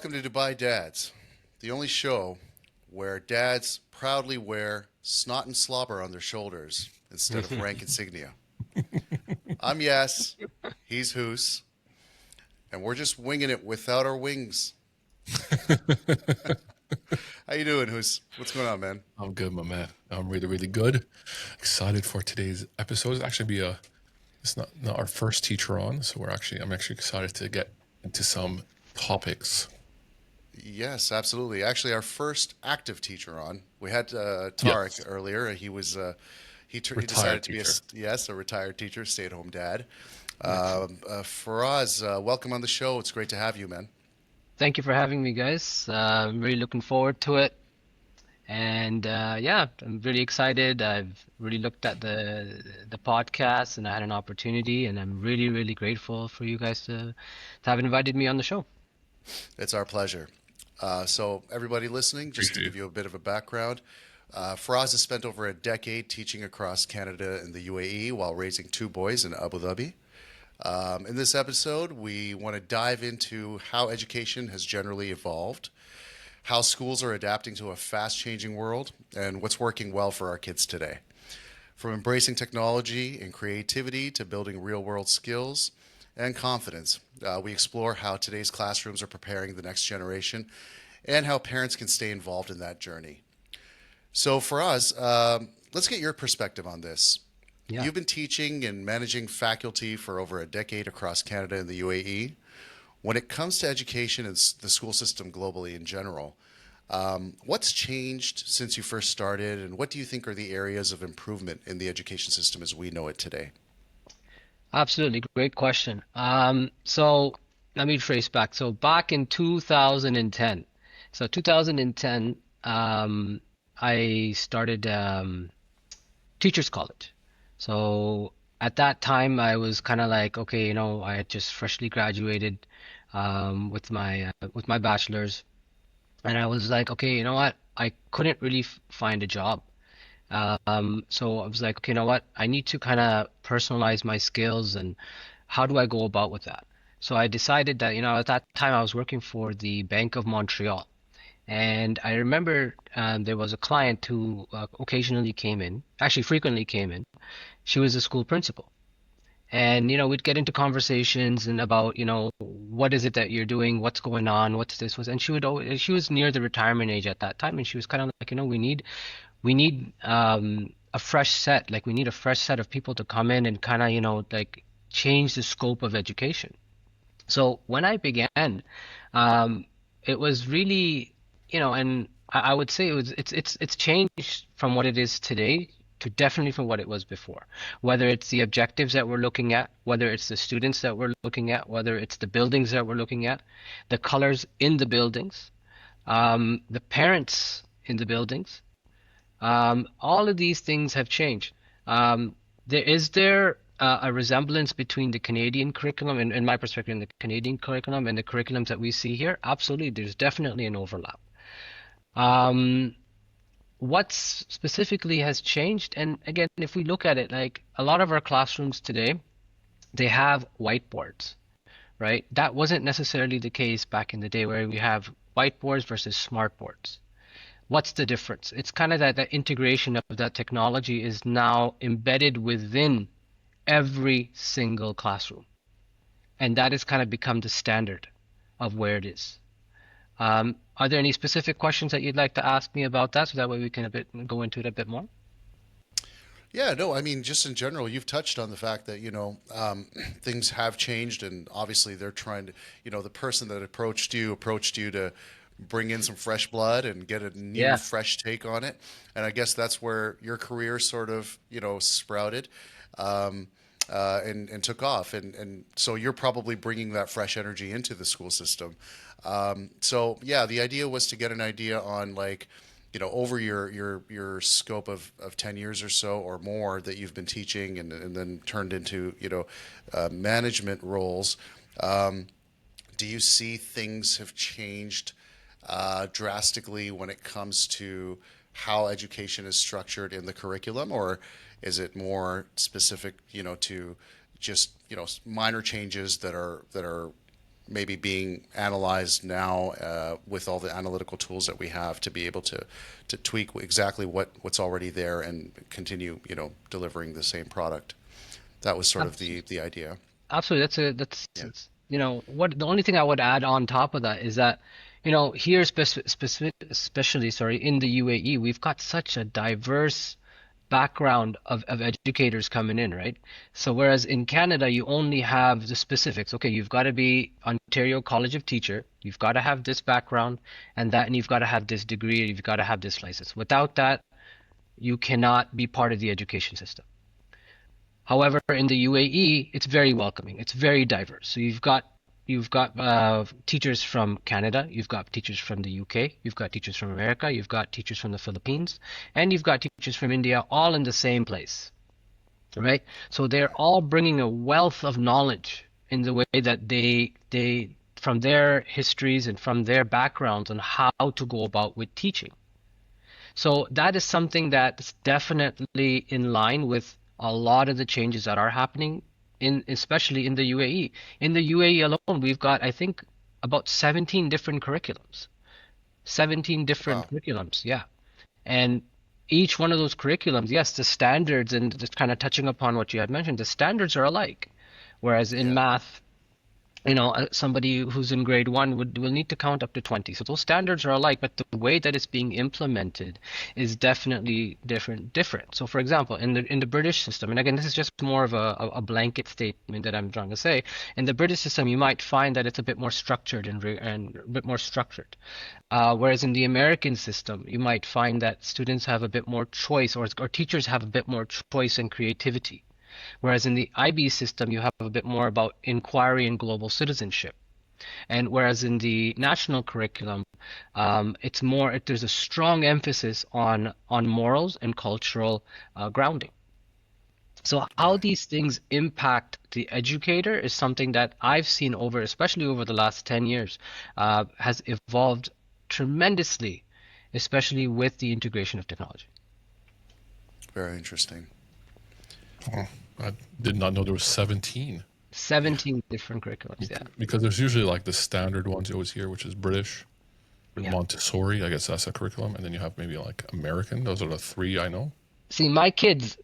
Welcome to Dubai Dads, the only show where dads proudly wear snot and slobber on their shoulders instead of rank insignia. I'm Yas, he's Hoos, and we're just winging it without our wings. How you doing, Hoos? What's going on, man? I'm good, my man. I'm really, really good. Excited for today's episode. It's not our first teacher on, so I'm actually excited to get into some topics. Yes, absolutely. Actually, our first active teacher on. We had Tarek Yes, earlier. He decided retired to be teacher. a retired teacher, stay-at-home dad. Yes. Faraz, welcome on the show. It's great to have you, man. Thank you for having me, guys. I'm really looking forward to it. And yeah, I'm really excited. I've really looked at the podcast and I had an opportunity, and I'm really, really grateful for you guys to have invited me on the show. It's our pleasure. So, everybody listening, just to Appreciate give you. you a bit of a background, Faraz has spent over a decade teaching across Canada and the UAE while raising two boys in Abu Dhabi. In this episode, we want to dive into how education has generally evolved, how schools are adapting to a fast changing world, and what's working well for our kids today. From embracing technology and creativity to building real world skills and confidence, we explore how today's classrooms are preparing the next generation and how parents can stay involved in that journey. So, for us, let's get your perspective on this. Yeah. You've been teaching and managing faculty for over a decade across Canada and the UAE. When it comes to education and the school system globally in general, what's changed since you first started, and what do you think are the areas of improvement in the education system as we know it today? Absolutely. Great question. So let me trace back. So back in 2010, so 2010, I started Teachers College. So at that time, I was kind of like, okay, I had just freshly graduated with my bachelor's, and I was like, okay, you know what? I couldn't really f find a job. So I was like, okay, you know what? I need to kind of personalize my skills, and how do I go about with that? So I decided that, at that time I was working for the Bank of Montreal. And I remember there was a client who occasionally came in, actually frequently came in. She was a school principal. And, we'd get into conversations and about, what is it that you're doing? What's going on? What's this was, and she was near the retirement age at that time. And she was kind of like, we need a fresh set, like we need a fresh set of people to come in and kind of, like change the scope of education. So when I began, um, it was really, and I would say it's changed from what it is today to definitely from what it was before. Whether it's the objectives that we're looking at, whether it's the students that we're looking at, whether it's the buildings that we're looking at, the colors in the buildings, the parents in the buildings, all of these things have changed. Is there a resemblance between the Canadian curriculum, in my perspective, in the Canadian curriculum and the curriculums that we see here? Absolutely, there's definitely an overlap. Um, what specifically has changed? And again, if we look at it, like a lot of our classrooms today, they have whiteboards, right? That wasn't necessarily the case back in the day where we have whiteboards versus smartboards. What's the difference? It's kind of that integration of that technology is now embedded within every single classroom. And that has kind of become the standard of where it is. Are there any specific questions that you'd like to ask me about that so that way we can go into it a bit more? Yeah, no, I mean, just in general, you've touched on the fact that, things have changed, and obviously they're trying to, the person that approached you to bring in some fresh blood and get a new, Yeah, fresh take on it. And I guess that's where your career sort of, sprouted. Um, and took off, and so you're probably bringing that fresh energy into the school system. So yeah, the idea was to get an idea on, like, over your scope of 10 years or so or more that you've been teaching, and then turned into management roles. Um, do you see things have changed drastically when it comes to how education is structured in the curriculum, or is it more specific, to just minor changes that are maybe being analyzed now with all the analytical tools that we have to be able to tweak exactly what's already there and continue, delivering the same product. That was sort of the idea. Absolutely. Yeah. What the only thing I would add on top of that is that, here especially, sorry, in the UAE, we've got such a diverse background of educators coming in, right? So whereas in Canada, you only have the specifics. Okay, you've got to be Ontario College of Teacher, you've got to have this background and that, and you've got to have this degree, you've got to have this license. Without that, you cannot be part of the education system. However, in the UAE, it's very welcoming. It's very diverse. So you've got teachers from Canada, you've got teachers from the UK, you've got teachers from America, you've got teachers from the Philippines, and you've got teachers from India, all in the same place, right? So they're all bringing a wealth of knowledge in the way that they from their histories and from their backgrounds on how to go about with teaching. So that is something that's definitely in line with a lot of the changes that are happening in especially in the UAE. In the UAE alone, we've got I think about 17 different curriculums. 17 different Wow. curriculums, yeah. And each one of those curriculums, yes, the standards and just kind of touching upon what you had mentioned, the standards are alike. Whereas in Yeah. math, somebody who's in grade one will need to count up to 20. So those standards are alike, but the way that it's being implemented is definitely different. So for example, in the British system, and again, this is just more of a blanket statement that I'm trying to say. In the British system, you might find that it's a bit more structured and a bit more structured. Whereas in the American system, you might find that students have a bit more choice, or teachers have a bit more choice and creativity. Whereas in the IB system, you have a bit more about inquiry and global citizenship. And whereas in the national curriculum, it's more, there's a strong emphasis on morals and cultural grounding. So how Right. these things impact the educator is something that I've seen over, especially over the last 10 years, has evolved tremendously, especially with the integration of technology. Very interesting. Oh, I did not know there was 17. 17 different curriculums, yeah. Because there's usually like the standard ones you always hear, which is British, Yeah. Montessori, I guess that's a curriculum, and then you have maybe like American. Those are the three I know. See, my kids,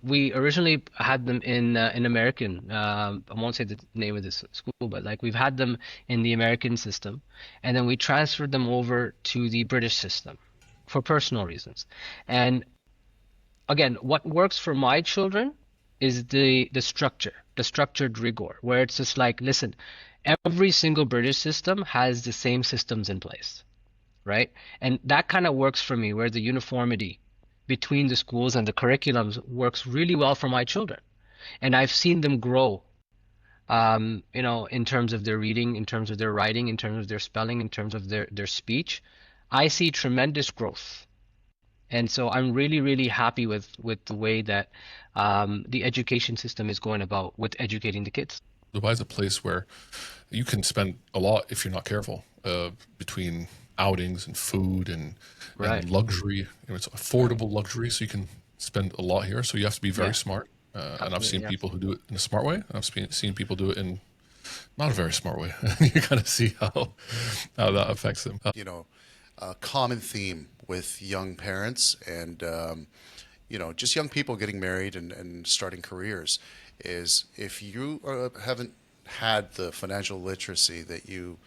we originally had them in American. I won't say the name of this school, but like we've had them in the American system, and then we transferred them over to the British system for personal reasons. And again, what works for my children is the structure, the structured rigor, where it's just like, listen, every single British system has the same systems in place, right? And that kind of works for me, where the uniformity between the schools and the curriculums works really well for my children. And I've seen them grow, in terms of their reading, in terms of their writing, in terms of their spelling, in terms of their speech. I see tremendous growth. And so I'm really, really happy with the way that the education system is going about with educating the kids. Dubai is a place where you can spend a lot if you're not careful between outings and food Right. and luxury. It's affordable luxury, so you can spend a lot here. So you have to be very Yeah, smart. And I've absolutely. seen Yeah. people who do it in a smart way. And seen people do it in not a very smart way. You kind of see how that affects them. A common theme with young parents and just young people getting married and starting careers is if you haven't had the financial literacy that you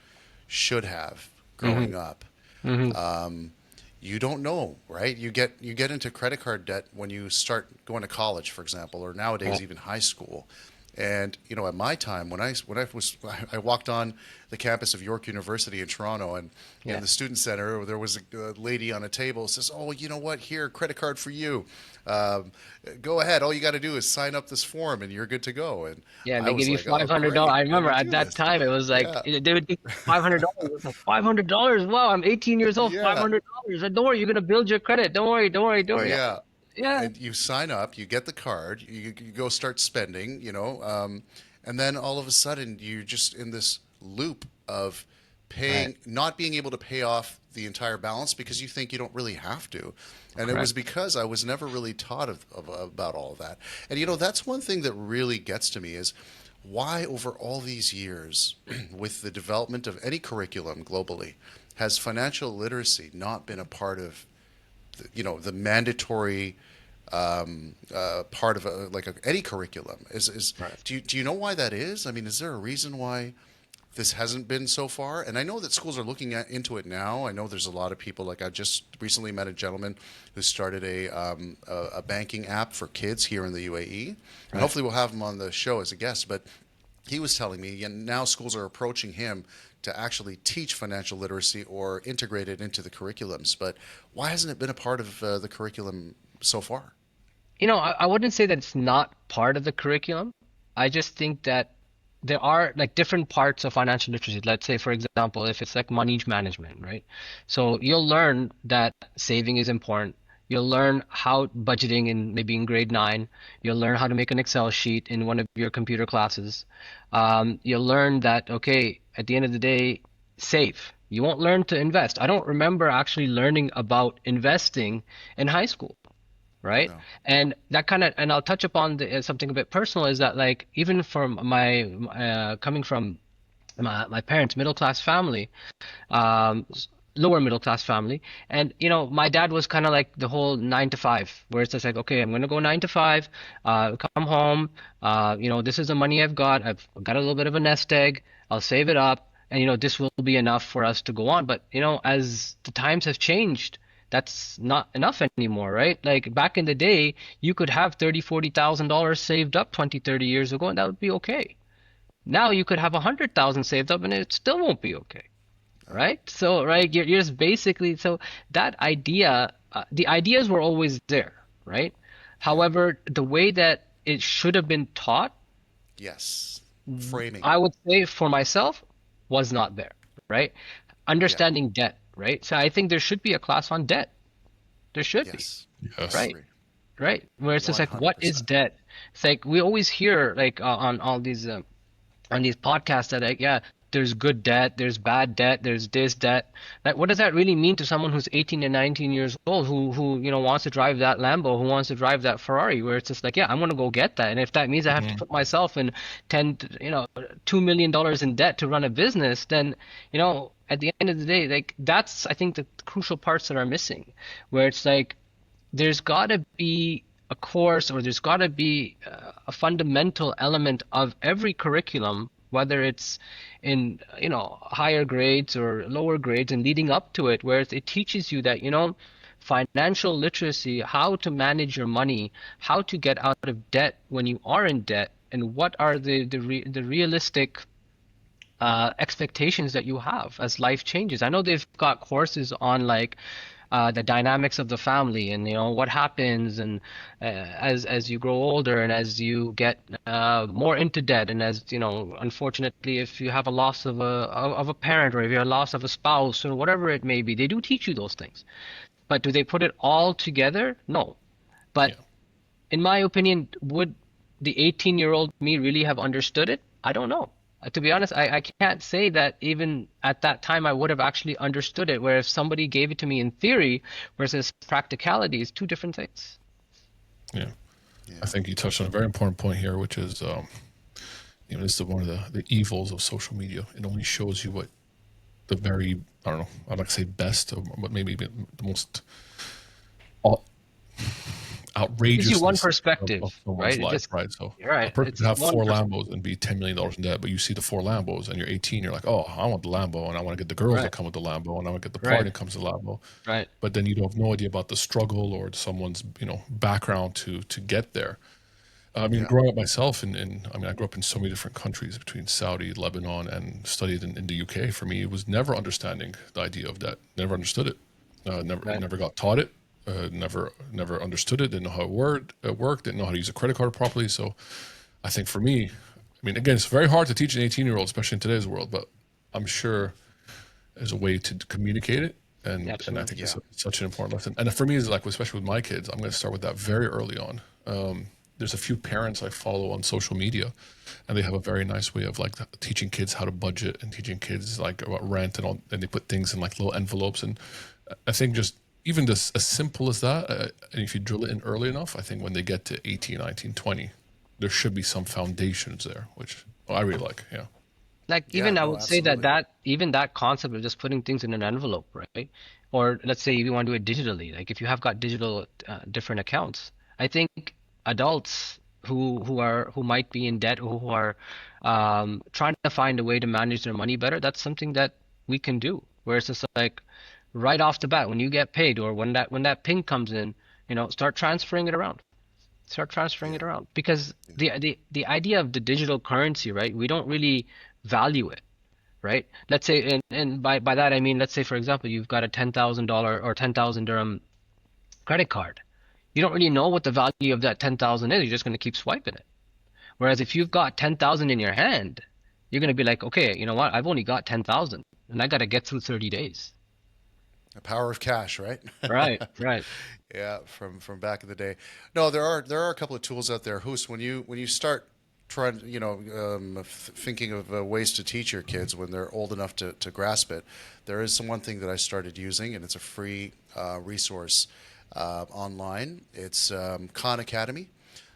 should have Hmm. growing up, Hmm. you don't know, right? You get into credit card debt when you start going to college, for example, or nowadays Right. even high school. And at my time, when I walked on the campus of York University in Toronto, and in Yeah. the student center, there was a lady on a table says, "Oh, you know what? Here, credit card for you. Um, Go ahead. All you got to do is sign up this form, and you're good to go." And Yeah, and I they was give you like, "Oh, $500. great. I Let remember me at do that this." time it was like Yeah, they would give $500. It was like $500. Wow, I'm 18 years old. yeah, $500. Don't worry, you're gonna build your credit. Don't worry. Don't worry. Don't worry. yeah. Yeah. And you sign up, you get the card, you go start spending, and then all of a sudden you're just in this loop of Right. not being able to pay off the entire balance because you think you don't really have to. And it was Correct. because I was never really taught about all of that. And that's one thing that really gets to me is why over all these years, with the development of any curriculum globally, has financial literacy not been a part of the mandatory part of any curriculum? Is Right. do you know why that is? I mean, is there a reason why this hasn't been so far? And I know that schools are looking into it now. I know there's a lot of people. Like I just recently met a gentleman who started a banking app for kids here in the UAE, and Right. hopefully we'll have him on the show as a guest. But he was telling me, and now schools are approaching him to actually teach financial literacy or integrate it into the curriculums. But why hasn't it been a part of the curriculum so far? I wouldn't say that it's not part of the curriculum. I just think that there are like different parts of financial literacy. Let's say, for example, if it's like money management, right? So you'll learn that saving is important. You'll learn how budgeting in maybe in grade 9. You'll learn how to make an Excel sheet in one of your computer classes. You'll learn that, okay, at the end of the day, save. You won't learn to invest. I don't remember actually learning about investing in high school, right? No. And that kind of, and I'll touch upon something a bit personal is that like even from my coming from my parents' middle class family, um, lower middle class family, and my dad was kind of like the whole 9 to 5, where it's just like, okay, I'm gonna go 9 to 5, come home, this is the money I've got. I've got a little bit of a nest egg. I'll save it up, and this will be enough for us to go on. But as the times have changed, that's not enough anymore, right? Like back in the day, you could have 30, $40,000 saved up 20, 30 years ago, and that would be okay. Now you could have 100,000 saved up, and it still won't be okay, right? So, right, you're just basically so that idea, the ideas were always there, right? Yeah. However, the way that it should have been taught, Yes. Framing. I would say for myself, was not there, right? Yeah. Understanding debt, right? So I think there should be a class on debt. There should be, Yes. I Yes. right? agree. Right? Where it's just like, what is 100%. debt? It's like we always hear like on all these on these podcasts that like, yeah, there's good debt, there's bad debt, there's this debt. Like, what does that really mean to someone who's 18 and 19 years old who wants to drive that Lambo, who wants to drive that Ferrari, where it's just like, yeah, I'm gonna go get that, and if that means I have to Mhm. put myself in 10, $2 million in debt to run a business, then at the end of the day, like that's I think the crucial parts that are missing, where it's like there's got to be a course or there's got to be a fundamental element of every curriculum, whether it's in higher grades or lower grades and leading up to it, where it teaches you that financial literacy, how to manage your money, how to get out of debt when you are in debt, and what are the realistic expectations that you have as life changes. I know they've got courses on like the dynamics of the family and what happens and as you grow older and as you get more into debt and as unfortunately if you have a loss of a parent or if you have a loss of a spouse or whatever it may be, they do teach you those things. But do they put it all together? No. But Yeah. in my opinion, would the 18-year-old me really have understood it? I don't know. To be honest, I can't say that even at that time I would have actually understood it. Where if somebody gave it to me in theory versus practicality is two different things. Yeah. I Yeah. think you touched on a very important point here, which is, this is one of the evils of social media. It only shows you what the very, I don't know, I'd like to say best, or what maybe the most au- Gives you one outrageousness perspective, of someone's right? It life, just, right? So you're a right. person could It's have one four perspective. Lambos and be $10 million in debt, but you see the four Lambos and you're 18, you're like, oh, I want the Lambo and I want to get the girls that Right, come with the Lambo and I want to get the party right, that comes with the Lambo. right, But then you don't have no idea about the struggle or someone's, background to get there. I mean, Yeah. growing up myself, I grew up in so many different countries between Saudi, Lebanon, and studied in the UK. For me, it was never understanding the idea of that. Never understood it. Never, right. never got taught it. Never understood it. Didn't know how it worked. Didn't know how to use a credit card properly. So, I think for me, again, it's very hard to teach an 18-year-old, especially in today's world. But I'm sure there's a way to communicate it, and I Absolutely. think Yeah. it's such an important lesson. And for me, is like especially with my kids, I'm going to start with that very early on. There's a few parents I follow on social media, and they have a very nice way of like teaching kids how to budget and teaching kids like about rent and all, and they put things in like little envelopes. And I think just even just as simple as that, and if you drill it in early enough, I think when they get to 18, 19, 20, there should be some foundations there, which Oh, I really like. Yeah. Like Yeah, even I no, would say that absolutely. even that concept of just putting things in an envelope, right? Or let's say if you want to do it digitally, like if you have got digital different accounts, I think adults who might be in debt or who are trying to find a way to manage their money better, that's something that we can do. Where it's just like right off the bat when you get paid or when that ping comes in, start transferring it around. Start transferring it Yeah. around because the idea of the digital currency, right? We don't really value it, right? Let's say, and by that I mean, let's say for example, you've got a $10,000 or 10,000 dirham credit card. You don't really know what the value of that 10,000 is. You're just going to keep swiping it. Whereas if you've got 10,000 in your hand, you're going to be like, okay, you know what? I've only got 10,000 and I got to get through 30 days. The power of cash, right? Right, right. Yeah, from back in the day. No, there are a couple of tools out there. Hoos, when you start trying, thinking of ways to teach your kids when they're old enough to grasp it, there is some one thing that I started using, and it's a free resource online. It's Khan Academy.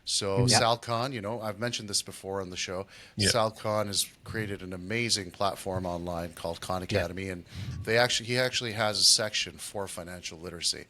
So Yeah, Sal Khan, I've mentioned this before on the show. Yeah. Sal Khan has created an amazing platform online called Khan yeah. Academy, and he actually has a section for financial literacy,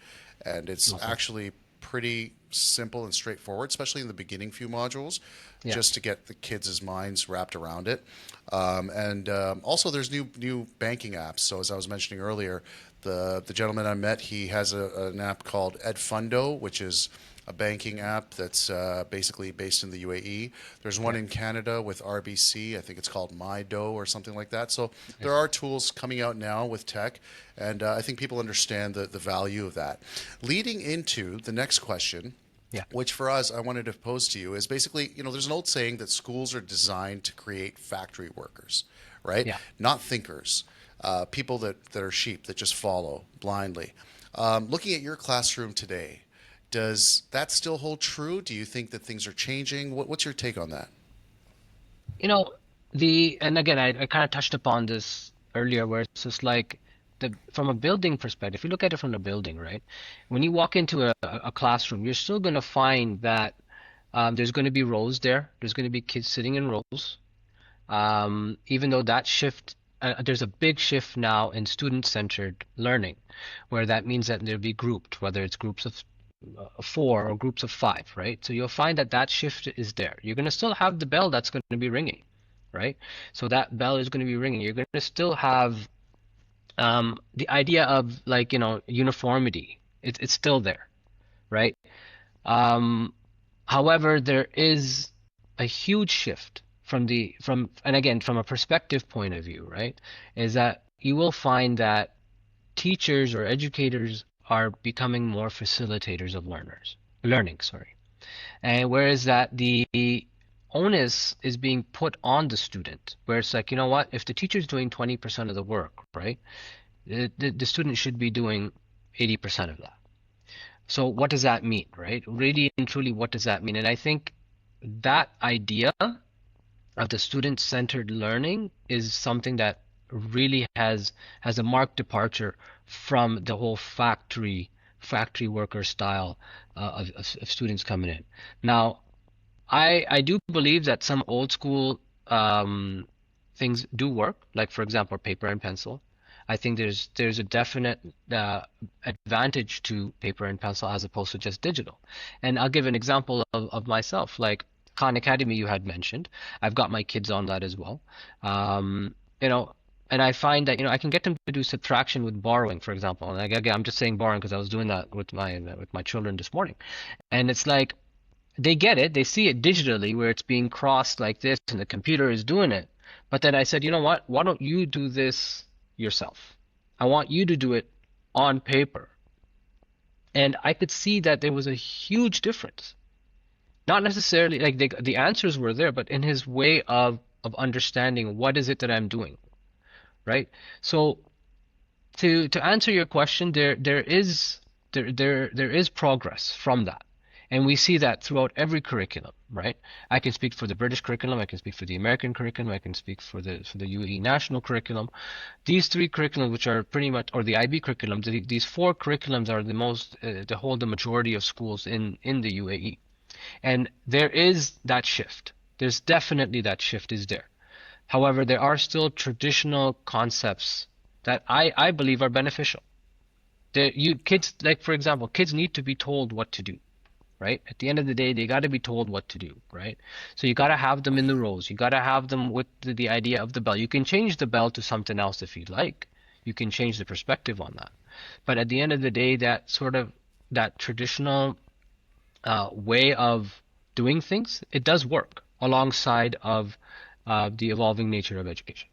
and it's Awesome. actually pretty simple and straightforward, especially in the beginning few modules, Yeah. just to get the kids' minds wrapped around it. And also, there's new banking apps. So as I was mentioning earlier, the gentleman I met, he has an app called Edfundo, which is a banking app that's basically based in the UAE. There's one Yeah. in Canada with RBC. I think it's called MyDo or something like that. So there Nice. are tools coming out now with tech, and I think people understand the value of that. Leading into the next question, Yeah. which for us I wanted to pose to you, is basically, there's an old saying that schools are designed to create factory workers, right? Yeah. Not thinkers, people that are sheep that just follow blindly. Looking at your classroom today, does that still hold true? Do you think that things are changing? What's your take on that? You know, and again, I kind of touched upon this earlier, where it's just like from a building perspective, if you look at it from the building, right? When you walk into a classroom, you're still going to find that there's going to be rows there. There's going to be kids sitting in rows. Even though that shift, there's a big shift now in student-centered learning, where that means that they'll be grouped, whether it's groups of four or groups of five, right? So you'll find that that shift is there. You're going to still have the bell that's going to be ringing, right? So that bell is going to be ringing. You're going to still have the idea of like, uniformity. It's still there, right? Um, However, there is a huge shift and again, from a perspective point of view, right? Is that you will find that teachers or educators are becoming more facilitators of learning, sorry. And whereas that the onus is being put on the student, where it's like, you know what, if the teacher's doing 20% of the work, right, the student should be doing 80% of that. So what does that mean, right? Really and truly, what does that mean? And I think that idea of the student-centered learning is something that really has a marked departure from the whole factory worker style of students coming in. Now, I do believe that some old school things do work, like for example, paper and pencil. I think there's a definite advantage to paper and pencil as opposed to just digital. And I'll give an example of myself, like Khan Academy you had mentioned. I've got my kids on that as well. Um, you know, and I find that I can get them to do subtraction with borrowing, for example. And again, I'm just saying borrowing because I was doing that with my children this morning, and it's like they get it, they see it digitally where it's being crossed like this and the computer is doing it. But then I said, you know what? Why don't you do this yourself? I want you to do it on paper. And I could see that there was a huge difference. Not necessarily like the answers were there, but in his way of understanding what is it that I'm doing, right? So to answer your question, there is progress from that. And we see that throughout every curriculum, right? I can speak for the British curriculum, I can speak for the American curriculum, I can speak for the UAE national curriculum. These three curriculums, which are pretty much, or the IB curriculum, these four curriculums are the most, they hold the majority of schools in the UAE. And there is that shift. There's definitely that shift is there. However, there are still traditional concepts that I believe are beneficial. Kids, like for example, kids need to be told what to do, right? At the end of the day, they got to be told what to do, right? So you got to have them in the rows. You got to have them with the idea of the bell. You can change the bell to something else if you'd like. You can change the perspective on that. But at the end of the day, that traditional way of doing things, it does work alongside of the evolving nature of education.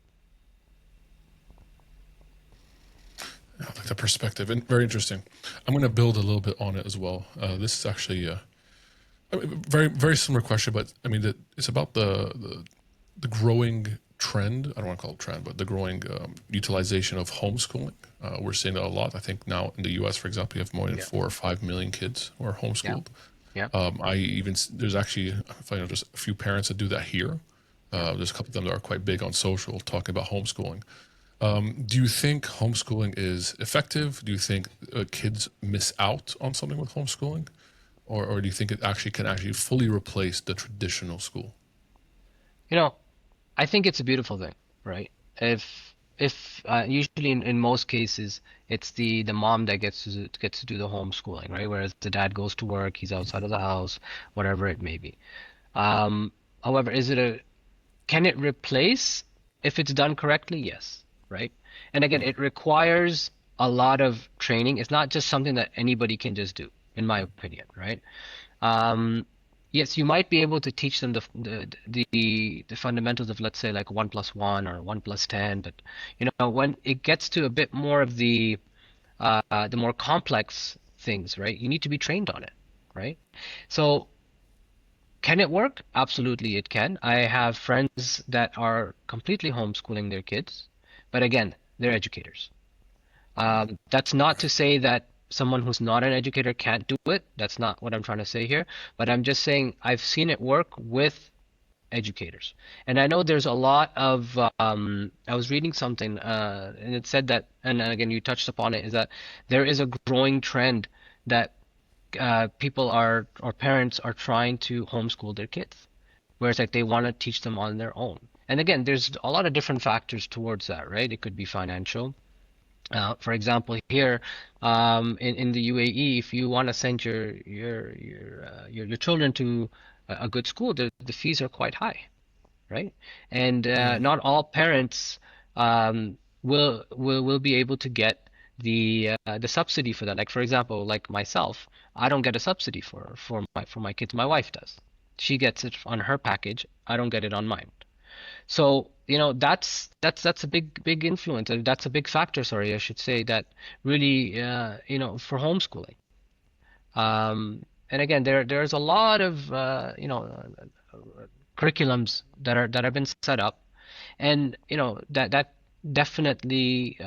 I like the perspective, and very interesting. I'm going to build a little bit on it as well. This is actually a very similar question, but I mean, it's about the growing trend. I don't want to call it trend, but the growing utilization of homeschooling. We're seeing that a lot. I think now in the U.S., for example, you have more than Yeah. 4 or 5 million kids who are Yeah. homeschooled. Yeah. There's actually, I find there's a few parents that do that here. Yeah. There's a couple of them that are quite big on social, talking about homeschooling. Do you think homeschooling is effective? Do you think kids miss out on something with homeschooling, or do you think it actually can actually fully replace the traditional school? You know, I think it's a beautiful thing, right? If usually in most cases it's the mom that gets to do the homeschooling, right? Whereas the dad goes to work, he's outside of the house, whatever it may be. Um, However, can it replace if it's done correctly? Yes, right? And again, it requires a lot of training. It's not just something that anybody can just do, in my opinion, right? Um, yes, you might be able to teach them the fundamentals of, let's say, like 1 plus 1 or 1 plus 10, but when it gets to a bit more of the more complex things, right? You need to be trained on it, right? So can it work? Absolutely, it can. I have friends that are completely homeschooling their kids, but again, they're educators. That's not to say that someone who's not an educator can't do it. That's not what I'm trying to say here. But I'm just saying I've seen it work with educators. And I know there's a lot of, I was reading something, and it said that, and again, you touched upon it, is that there is a growing trend that people or parents are trying to homeschool their kids, whereas like they want to teach them on their own. And again, there's a lot of different factors towards that, right? It could be financial. For example, here in the UAE, if you want to send your children to a good school, the fees are quite high, right? And Mm. not all parents will be able to get the subsidy for that. Like for example, like myself, I don't get a subsidy for my kids. My wife does. She gets it on her package. I don't get it on mine. So, that's a big influence. That's a big factor, sorry, I should say, that really, for homeschooling. And again, there's a lot of curriculums that have been set up, and that definitely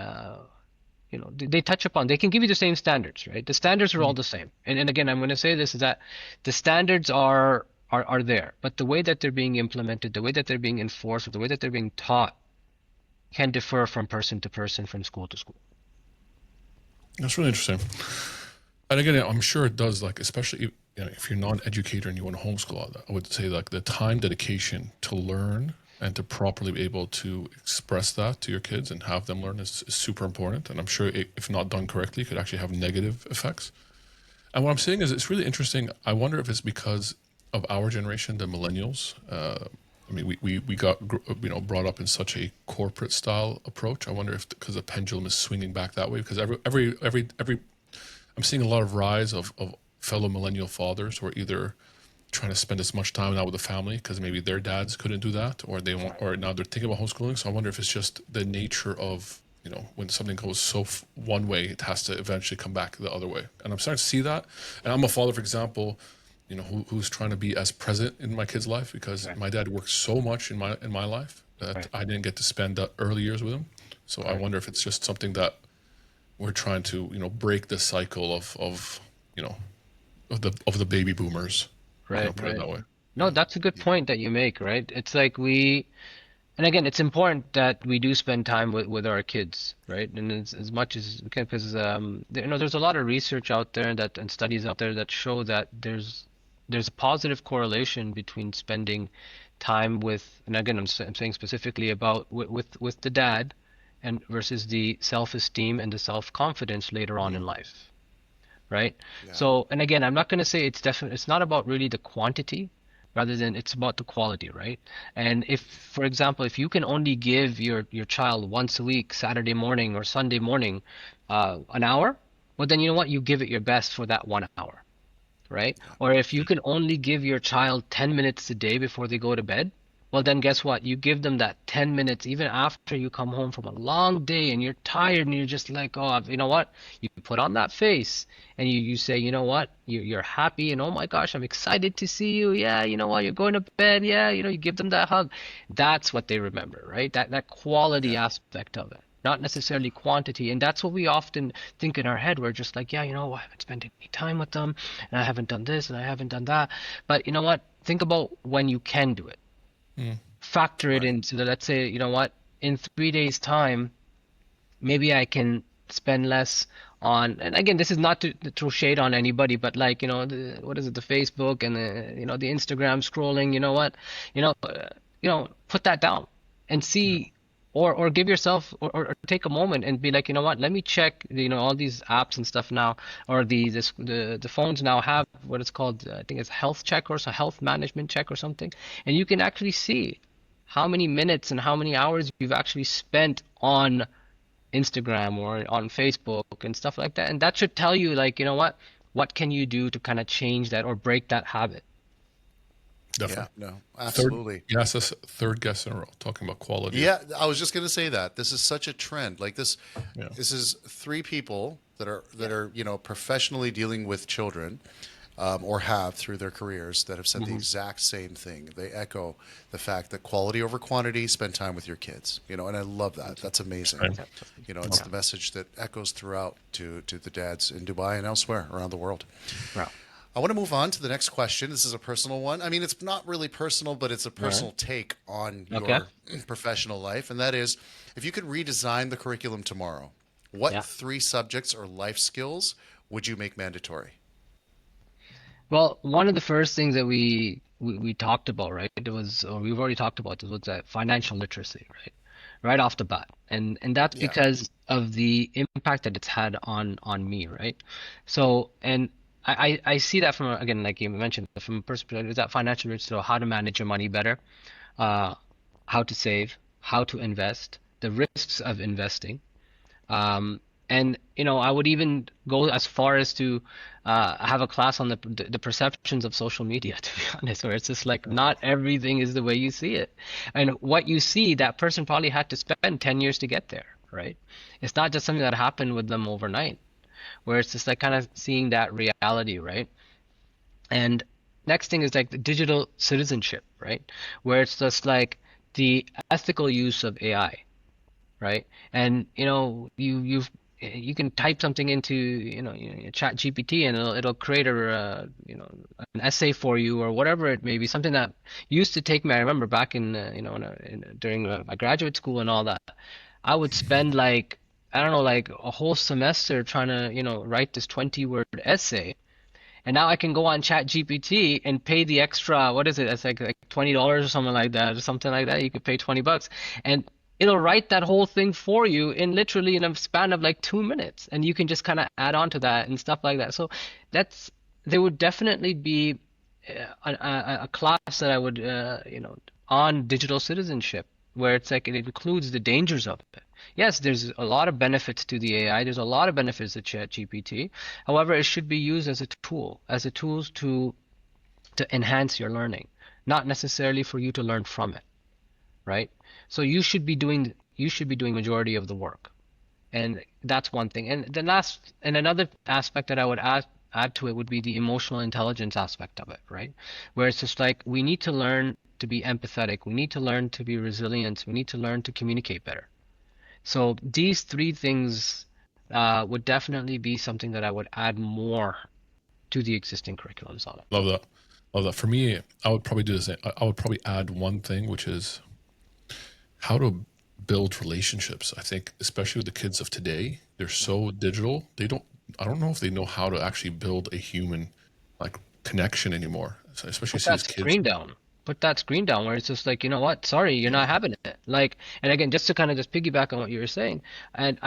they touch upon. They can give you the same standards, right? The standards are all Mm. the same. And again, I'm going to say this is that the standards are there, but the way that they're being implemented, the way that they're being enforced, or the way that they're being taught can differ from person to person, from school to school. That's really interesting. And again, I'm sure it does. Like, especially if you're not an educator and you want to homeschool, I would say like the time dedication to learn and to properly be able to express that to your kids and have them learn is super important. And I'm sure if not done correctly, it could actually have negative effects. And what I'm saying is, it's really interesting. I wonder if it's because of our generation, the millennials. I mean, we got brought up in such a corporate style approach. I wonder if because the pendulum is swinging back that way. Because every I'm seeing a lot of rise of fellow millennial fathers who are either trying to spend as much time now with the family because maybe their dads couldn't do that, or they want, or now they're thinking about homeschooling. So I wonder if it's just the nature of when something goes one way, it has to eventually come back the other way. And I'm starting to see that. And I'm a father, for example, who's trying to be as present in my kid's life because Right. my dad worked so much in my life that Right. I didn't get to spend the early years with him. So I Right. wonder if it's just something that we're trying to break the cycle of you know of the baby boomers. Right. Put it Right. that way. No, Yeah. that's a good point that you make, right? It's like and again, it's important that we do spend time with our kids, right? And as much as we can, because there's a lot of research out there and studies out there that show that there's a positive correlation between spending time with, and again, I'm saying specifically about with the dad, and versus the self-esteem and the self-confidence later on in Mm, life, right? yeah. So, and again, I'm not going to say it's not about really the quantity, rather than it's about the quality, right? And if, for example, if you can only give your child once a week, Saturday morning or Sunday morning, an hour, well, then you know what? You give it your best for that 1 hour, right? Yeah. Or if you can only give your child 10 minutes a day before they go to bed, well, then guess what? You give them that 10 minutes even after you come home from a long day and you're tired and you're just like, oh, you know what? You put on that face and you say, you know what? You're happy and oh my gosh, I'm excited to see you. Yeah, you know what? You're going to bed. Yeah, you give them that hug. That's what they remember, right? That quality Yeah. aspect of it, not necessarily quantity. And that's what we often think in our head. We're just like, yeah, I haven't spent any time with them and I haven't done this and I haven't done that. But you know what? Think about when you can do it. Mm. Factor it Right. into the, let's say, you know what? In 3 days' time, maybe I can spend less on, and again, this is not to throw shade on anybody, but like, what is it, the Facebook and the Instagram scrolling, you know what? Put that down and Yeah. see, or give yourself, or take a moment and be like, you know what? Let me check, all these apps and stuff now, or the phones now have what it's called, I think it's health check or so health management check or something, and you can actually see how many minutes and how many hours you've actually spent on Instagram or on Facebook and stuff like that. And that should tell you, like, you know what can you do to kind of change that or break that habit? Yeah. Definitely. No, Third, absolutely. yes, that's third guest in a row talking about quality of. Yeah, I was just going to say that this is such a trend. Like this, Yeah. this is three people that are Yeah. professionally dealing with children, or have through their careers that have said the Hmm. exact same thing. They echo the fact that quality over quantity. Spend time with your kids. And I love that. That's amazing. Same. It's Yeah. the message that echoes throughout to the dads in Dubai and elsewhere around the world. Yeah. I want to move on to the next question. This is a personal one. I mean, it's not really personal, but it's a All right. personal take on Okay. your professional life. And that is, if you could redesign the curriculum tomorrow, what Yeah. three subjects or life skills would you make mandatory? Well, one of the first things that we talked about, right? It was, or we've already talked about this, was that financial literacy, right? Right off the bat. And that's Yeah. because of the impact that it's had on me, right? So, and I see that from, again, like you mentioned, from a perspective, that financial literacy, so how to manage your money better, uh, how to save, how to invest, the risks of investing. Um, and I would even go as far as to have a class on the perceptions of social media, to be honest, where it's just like not everything is the way you see it. And what you see, that person probably had to spend 10 years to get there, right? It's not just something that happened with them overnight, where it's just like kind of seeing that reality, right? And next thing is like the digital citizenship, right? Where it's just like the ethical use of AI, right? And you can type something into Chat GPT and it'll create an essay for you or whatever it may be. Something that used to take me. I remember back during my graduate school and all that. I would spend like, I don't know, like a whole semester trying to write this 20-word essay. And now I can go on Chat GPT and pay the extra, what is it? It's like $20 or something like that, or something like that. You could pay $20 and it'll write that whole thing for you in literally in a span of like 2 minutes. And you can just kind of add on to that and stuff like that. So that's, there would definitely be a class that I would, on digital citizenship, where it's like it includes the dangers of it. Yes, there's a lot of benefits to the AI. There's a lot of benefits to ChatGPT. However, it should be used as a tool to enhance your learning, not necessarily for you to learn from it, right? So you should be doing majority of the work, and that's one thing. And another aspect that I would add to it would be the emotional intelligence aspect of it, right? Where it's just like we need to learn to be empathetic, we need to learn to be resilient, we need to learn to communicate better. So these three things would definitely be something that I would add more to the existing curriculums on it. Love that. Love that. For me, I would probably do the same. I would probably add one thing, which is how to build relationships. I think, especially with the kids of today, they're so digital. I don't know if they know how to actually build a human like connection anymore. So especially Put see that these kids. screen down. put that screen down where it's just like, you know what, sorry, you're not having it. Like, and again, just to kind of just piggyback on what you were saying, and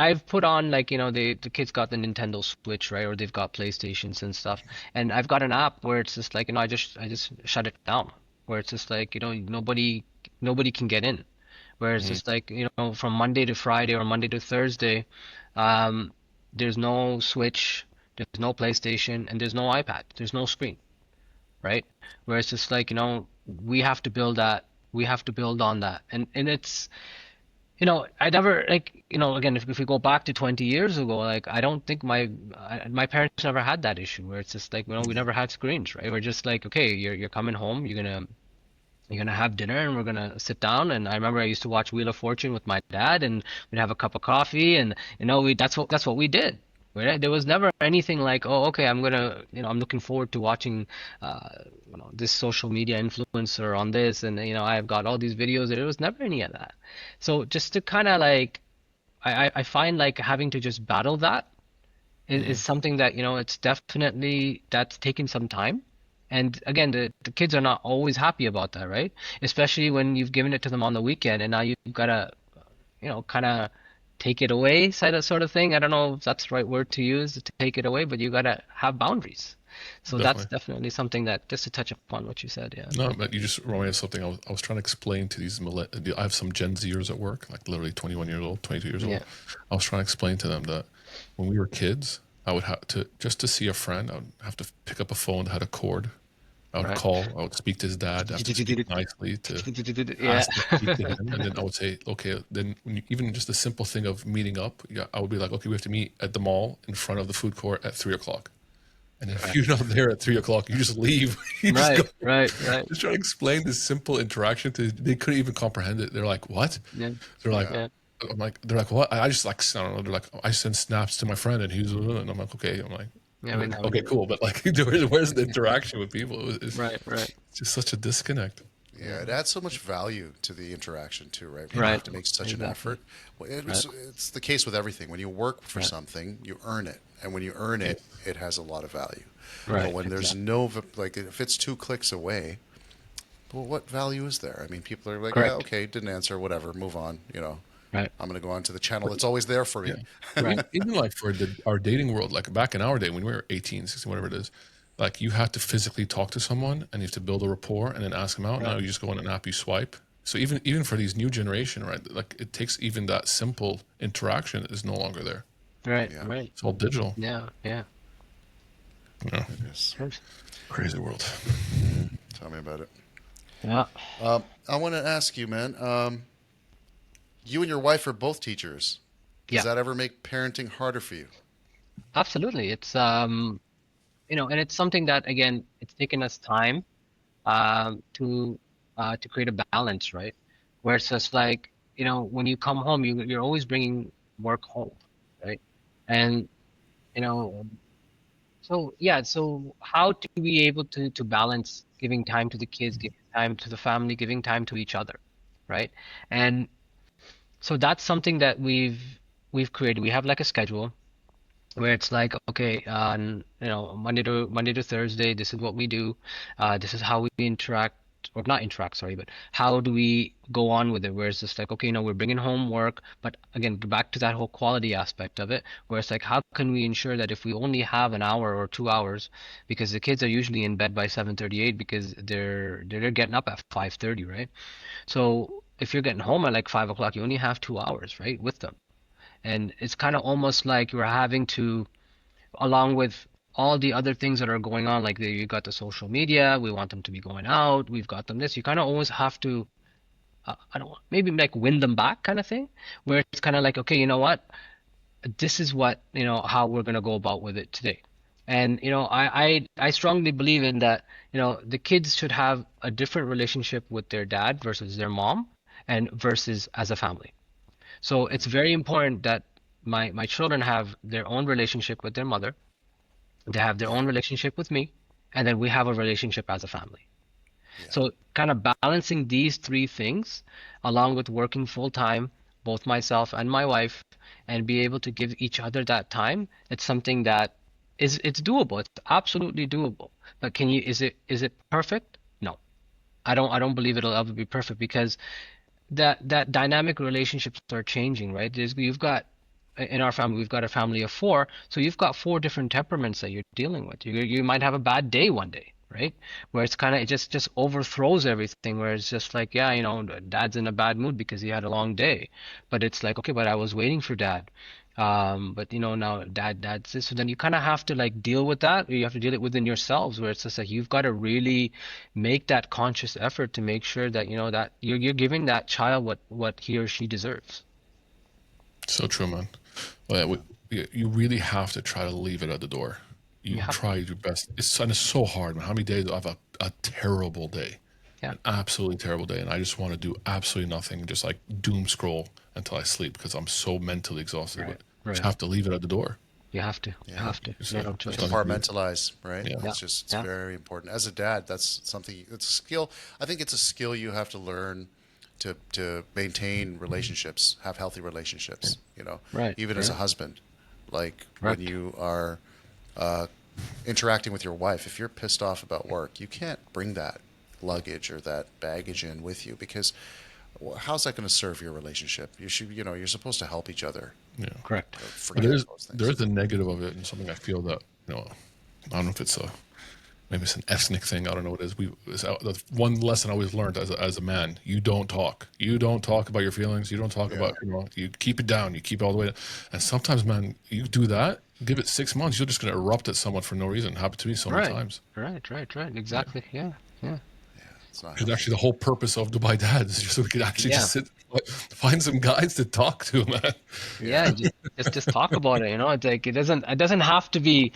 I've put on like, you know, the kids got the Nintendo Switch, right? Or they've got PlayStations and stuff. And I've got an app where it's just like, you know, I just shut it down. Where it's just like, you know, nobody can get in. Where it's Hmm. just like, you know, from Monday to Friday or Monday to Thursday, um, there's no Switch, there's no PlayStation, and there's no iPad. There's no screen, right? Where it's just like, you know, we have to build that, we have to build on that. And it's, you know, I never like, you know, again, if we go back to 20 years ago, like I don't think my parents never had that issue where it's just like, you know, we Yeah. never had screens, right? We're just like, okay, you're coming home, you're gonna have dinner and we're gonna sit down. And I remember I used to watch Wheel of Fortune with my dad, and we'd have a cup of coffee, and you know, we that's what we did. Right? There was never anything like, oh, okay, I'm gonna, you know, I'm looking forward to watching, uh, you know, this social media influencer on this, and you know, I've got all these videos. There was never any of that. So just to kind of like, I find like having to just battle that is Hmm. something that, you know, it's definitely that's taken some time. And again, the kids are not always happy about that, right? Especially when you've given it to them on the weekend and now you've gotta, you know, kind of take it away, sort of thing. I don't know if that's the right word to use, to take it away, but you gotta have boundaries. So that's Definitely. definitely something that, just to touch upon what you said, yeah. No, but you just reminded me of something. I was trying to explain to these I have some Gen Zers at work, like literally 21 years old, 22 years old. Yeah. I was trying to explain to them that when we were kids, I would have to, just to see a friend, I would have to pick up a phone that had a cord. I would Right. call, I would speak to his dad, I have to speak nicely to Yeah. ask to speak to him. And then I would say, okay, then even just a simple thing of meeting up, yeah, I would be like, okay, we have to meet at the mall in front of the food court at 3 o'clock. And if Right. you're not there at 3 o'clock, you just leave. You just go. Right. Right. Right. Just try to explain this simple interaction to. They couldn't even comprehend it. They're like, "What?" Yeah. They're like, Yeah. Yeah. "I'm like." They're like, "What?" I just like, I don't know. They're like, "I send snaps to my friend, and he's," and I'm like, "Okay." Yeah. I'm We like, never "Okay, did it. cool." But like, where's the interaction with people? Right. Right. It's just such a disconnect. Yeah, it adds so much value to the interaction too, right? When you Right. have to make such an Exactly. effort. Well, Right. it's the case with everything. When you work for Right. something, you earn it, and when you earn Yeah, it, it has a lot of value. But Right. when there's Exactly. no like, if it's 2 clicks away, well, what value is there? I mean, people are like, yeah, Correct. okay, didn't answer, whatever, move on. You know, Right. I'm gonna go on to the channel but that's always there for yeah, me. Right. even like for our dating world, like back in our day when we were 18, 16, whatever it is, like you had to physically talk to someone and you have to build a rapport and then ask them out. Now Right. you just go on an app, you swipe. So even for these new generation, right? Like it takes even that simple interaction is no longer there. Right. Yeah, Right. It's all digital. Yeah. Yeah. Yeah, it is. Sure. crazy world. Tell me about it. Yeah. I want to ask you, man. You and your wife are both teachers. Does Yeah. that ever make parenting harder for you? Absolutely. It's you know, and it's something that again, it's taken us time to create a balance, right? Where it's just like, you know, when you come home, you're always bringing work home, right? And you know, so yeah, so how to be able to balance giving time to the kids, giving time to the family, giving time to each other, right? And so that's something that we've created. We have like a schedule where it's like, okay, you know, Monday to Thursday, this is what we do. This is how we interact, or not interact, sorry, but how do we go on with it? Where it's just like, okay, you know, we're bringing home work, but again, back to that whole quality aspect of it, where it's like, how can we ensure that if we only have an hour or 2 hours, because the kids are usually in bed by 7:38 because they're getting up at 5:30, right? So if you're getting home at like 5 o'clock, you only have 2 hours, right, with them. And it's kind of almost like you're having to, along with all the other things that are going on, like you got the social media, we want them to be going out, we've got them this, you kind of always have to, I don't maybe like win them back kind of thing, where it's kind of like, okay, you know what, this is what, you know, how we're going to go about with it today. And, you know, I strongly believe in that, you know, the kids should have a different relationship with their dad versus their mom and versus as a family. So it's very important that my children have their own relationship with their mother, they have their Yeah, own relationship with me, and then we have a relationship as a family. yeah, So kind of balancing these three things along with working full time, both myself and my wife, and be able to give each other that time, it's something that it's doable. It's absolutely doable. But can you is it perfect? No. I don't believe it'll ever be perfect because that dynamic relationships are changing, right? You've got in our family, we've got a family of four, so you've got four different temperaments that you're dealing with. You might have a bad day one day, right? Where it's kind of it just overthrows everything. Where it's just like, yeah, dad's in a bad mood because he had a long day, but it's like, okay, but I was waiting for dad. But now dad's this. So then you kind of have to like deal with that, or you have to deal it within yourselves, where it's just like you've got to really make that conscious effort to make sure that that you're giving that child what he or she deserves. So true, man. Well, yeah, you really have to try to leave it at the door. You You have try your best. And it's so hard, man. How many days do I have a terrible day? Yeah. An absolutely terrible day. And I just want to do absolutely nothing, just like doom scroll until I sleep because I'm so mentally exhausted. Right. But you just Right. have to leave it at the door. You have to. You Yeah. have to. It's, You have no there's choice. nothing to do. Compartmentalize, right? Yeah. Yeah. It's Yeah. very important. As a dad, that's something. It's a skill. I think it's a skill you have to learn to maintain relationships, have healthy relationships. Right. Even as Right. a husband, like when Correct. you are uh, interacting with your wife, if you're pissed off about work, you can't bring that luggage or that baggage in with you because how's that going to serve your relationship? You're supposed to help each other. Yeah. Correct. But Forget there's those things. there's the negative of it and something I feel that, I don't know if it's maybe it's an ethnic thing. I don't know what it is. That's one lesson I always learned as a man. You don't talk. You don't talk about your feelings. You don't talk Yeah. about, you keep it down. You keep it all the way down. And sometimes, man, you do that, give it 6 months, you're just going to erupt at someone for no reason. It happened to me so many Right. times. Right. Right. Right. Yeah. Exactly. Yeah. Yeah. It's not Because healthy. actually the whole purpose of Dubai Dads is just so we could actually Yeah. just find some guys to talk to, man. Yeah. Yeah. Just talk about it. It's like it doesn't have to be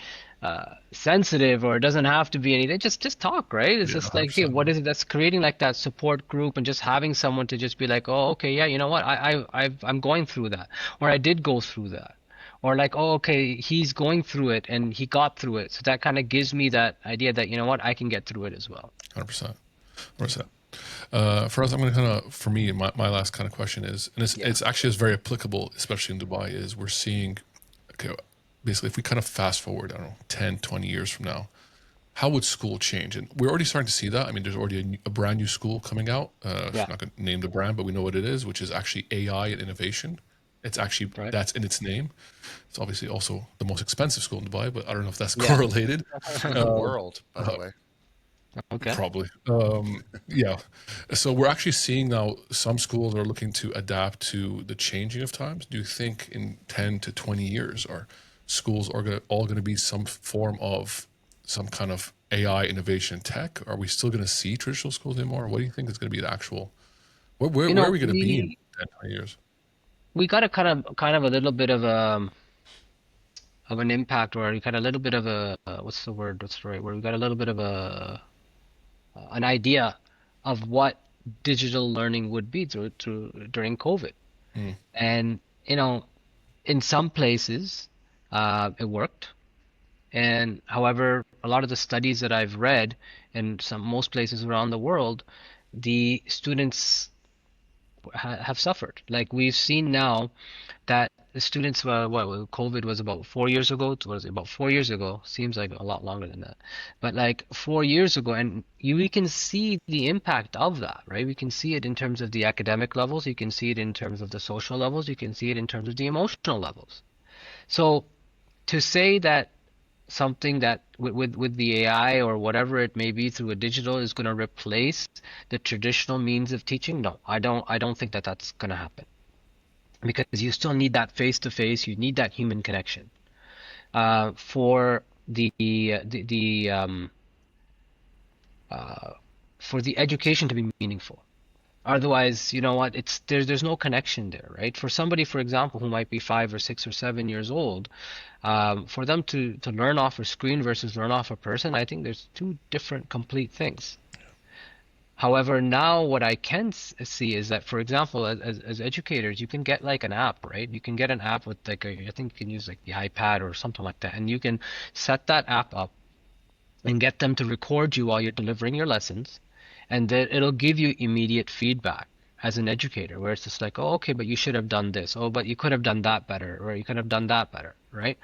sensitive, or it doesn't have to be anything. Just talk, right? It's Yeah, just like, hey, 100%, what man. is it that's creating like that support group, and just having someone to just be like, oh, okay, yeah, you know what, I'm going through that, or I did go through that, or like, oh, okay, he's going through it and he got through it, so that kind of gives me that idea that I can get through it as well. 100%. 100%. For us, I'm going to for me, my last kind of question is, and Yeah. it's actually is very applicable, especially in Dubai, is we're seeing, okay, basically, if we kind of fast forward, I don't know, 10, 20 years from now, how would school change? And we're already starting to see that. I mean, there's already a brand new school coming out. I'm Yeah. not going to name the brand, but we know what it is, which is actually AI and innovation. It's actually, Right. that's in its name. It's obviously also the most expensive school in Dubai, but I don't know if that's Yeah. correlated. In the world, by the Uh, way. Okay. Probably. Yeah. So we're actually seeing now some schools are looking to adapt to the changing of times. Do you think in 10 to 20 years are schools are all going to be some form of some kind of AI innovation tech? Are we still going to see traditional schools anymore? What do you think is going to be the actual, where are we going to be in We 10, 20 years? we got a kind of a little bit of an impact, or we got a little bit of a what's the word? What's the right word? We got a little bit of an idea of what digital learning would be through during COVID. Mm, And in some places, it worked. And however, a lot of the studies that I've read in most places around the world, the students have suffered. Like we've seen now that the students, COVID was about 4 years ago. What was it, about 4 years ago? Seems like a lot longer than that. But like 4 years ago, and we can see the impact of that, right? We can see it in terms of the academic levels. You can see it in terms of the social levels. You can see it in terms of the emotional levels. So to say that something that with the AI or whatever it may be through a digital is going to replace the traditional means of teaching, no, I don't think that that's going to happen, because you still need that face to face. You need that human connection for uh, for the education to be meaningful. Otherwise, you know what? There's no connection there, right? For somebody, for example, who might be 5 or 6 or 7 years old, for them to learn off a screen versus learn off a person, I think there's two different complete things. However, now what I can see is that, for example, as educators, you can get like an app, right? You can get an app with like I think you can use like the iPad or something like that, and you can set that app up and get them to record you while you're delivering your lessons, and then it'll give you immediate feedback as an educator, where it's just like, oh, okay, but you should have done this. Oh, but you could have done that better, or you could have done that better, right?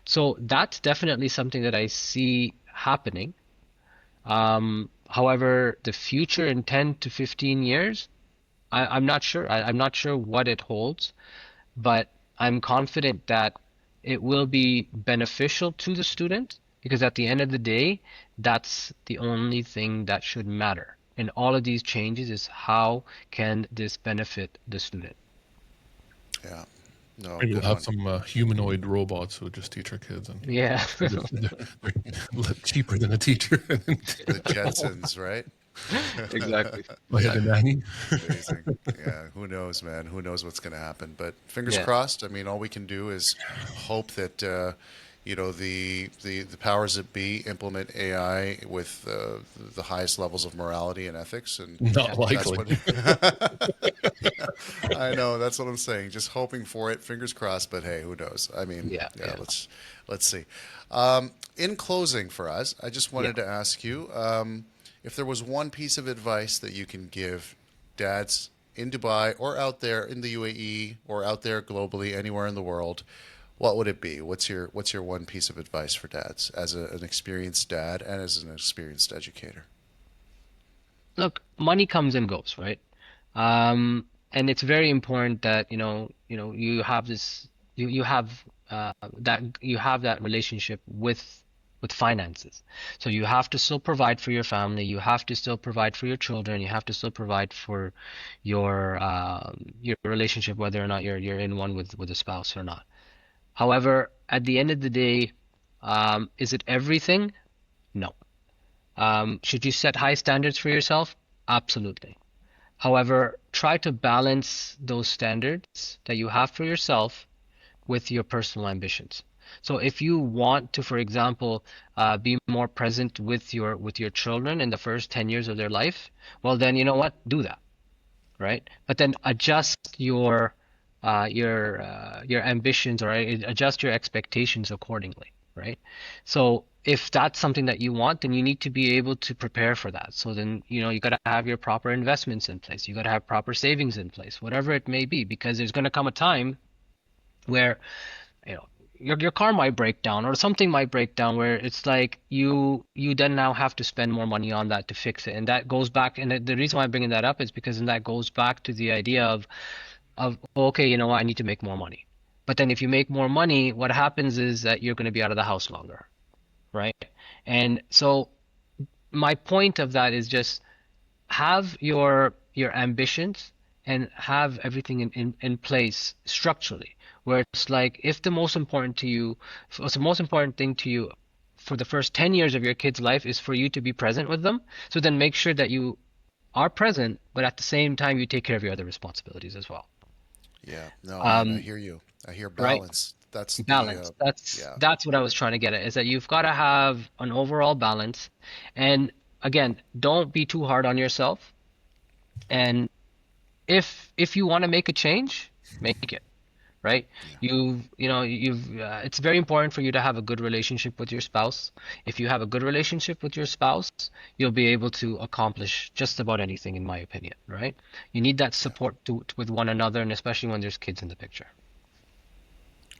So that's definitely something that I see happening. However, the future in 10 to 15 years, I'm not sure. I'm not sure what it holds, but I'm confident that it will be beneficial to the student because at the end of the day, that's the only thing that should matter. In all of these changes is how can this benefit the student? Yeah. No, Maybe we'll good have one. some humanoid robots who just teach our kids, and Yeah. they're cheaper than a teacher. The Jetsons, right? Exactly. I had a Exactly. nanny. Amazing. Yeah, who knows, man? Who knows what's going to happen? But fingers Yeah. crossed. I mean, all we can do is hope that the powers that be implement AI with the highest levels of morality and ethics, and Not Yeah. that's likely. what I know. That's what I'm saying. Just hoping for it. Fingers crossed. But hey, who knows? I mean, Yeah. yeah. Yeah. Let's see. In closing, for us, I just Yeah. wanted to ask you if there was one piece of advice that you can give dads in Dubai or out there in the UAE or out there globally, anywhere in the world. What would it be? What's your one piece of advice for dads as an experienced dad and as an experienced educator? Look, money comes and goes, right? And it's very important that, you have this, you have that relationship with finances. So you have to still provide for your family, you have to still provide for your children, you have to still provide for your relationship, whether or not you're in one with a spouse or not. However, at the end of the day, is it everything? No. Should you set high standards for yourself? Absolutely. However, try to balance those standards that you have for yourself with your personal ambitions. So if you want to, for example, be more present with your children in the first 10 years of their life, well then you know what? Do that, right? But then adjust your ambitions, or adjust your expectations accordingly, right? So if that's something that you want, then you need to be able to prepare for that. So then, you got to have your proper investments in place. You got to have proper savings in place, whatever it may be, because there's going to come a time where you know your car might break down or something might break down where it's like you then now have to spend more money on that to fix it, and that goes back, and the reason why I'm bringing that up is because then that goes back to the idea of okay, you know what, I need to make more money. But then if you make more money, what happens is that you're going to be out of the house longer, right? And so my point of that is just have your ambitions and have everything in place structurally, where it's like if the most important to you, if the most important thing to you for the first 10 years of your kid's life is for you to be present with them, so then make sure that you are present, but at the same time you take care of your other responsibilities as well. Yeah, no, man, I um, hear you. I hear right. balance. That's the Balance, that's yeah, that's what I was trying to get at, is that you've got to have an overall balance. And again, don't be too hard on yourself. And if you want to make a change, make it, right? yeah, You've it's very important for you to have a good relationship with your spouse. If you have a good relationship with your spouse, you'll be able to accomplish just about anything, in my opinion, right? You need that yeah. support with one another, and especially when there's kids in the picture.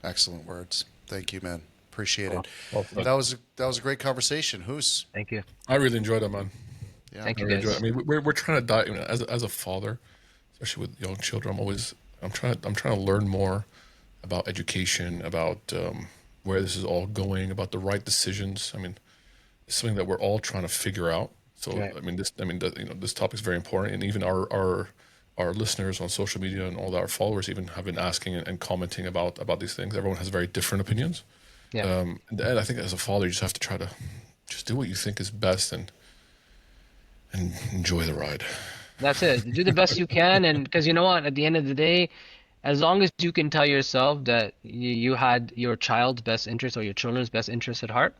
Excellent words. Thank you, man. Appreciate it. Well said. That was a great conversation. Who's Thank you. I really enjoyed it, man. yeah, Thank I you, really enjoyed it. guys. I mean, we're trying to dive, as a father, especially with young children. I'm trying to learn more about education, about where this is all going, about the right decisions. I mean, it's something that we're all trying to figure out. So Right. this topic is very important, and even our listeners on social media and all our followers even have been asking and commenting about these things. Everyone has very different opinions. Yeah. And I think as a father, you just have to try to just do what you think is best and enjoy the ride. That's it. Do the best you can, and because you know what, at the end of the day, as long as you can tell yourself that you had your child's best interest or your children's best interest at heart,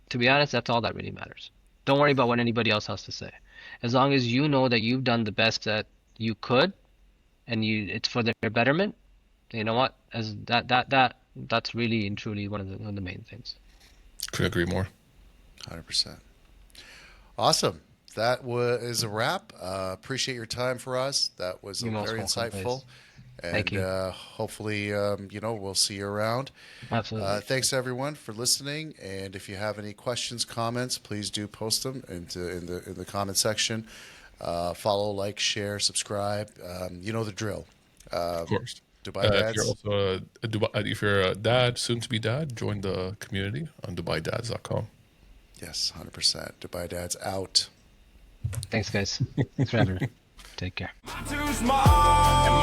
to be honest, that's all that really matters. Don't worry about what anybody else has to say. As long as you know that you've done the best that you could, and it's for their betterment, you know what? As that's really and truly one of the main things. Couldn't agree more. 100%. Awesome. That is a wrap. Appreciate your time for us. That was You're most very welcome, insightful. guys. Thank And you. hopefully, we'll see you around. Absolutely. Thanks everyone for listening. And if you have any questions, comments, please do post them in the comment section. Follow, like, share, subscribe. You know the drill. Of course. Dubai If you're Dads. also if you're a dad, soon to be dad, join the community on DubaiDads.com. Yes, 100%. Dubai Dads out. Thanks, guys. Thanks for having me. Take care. Too small.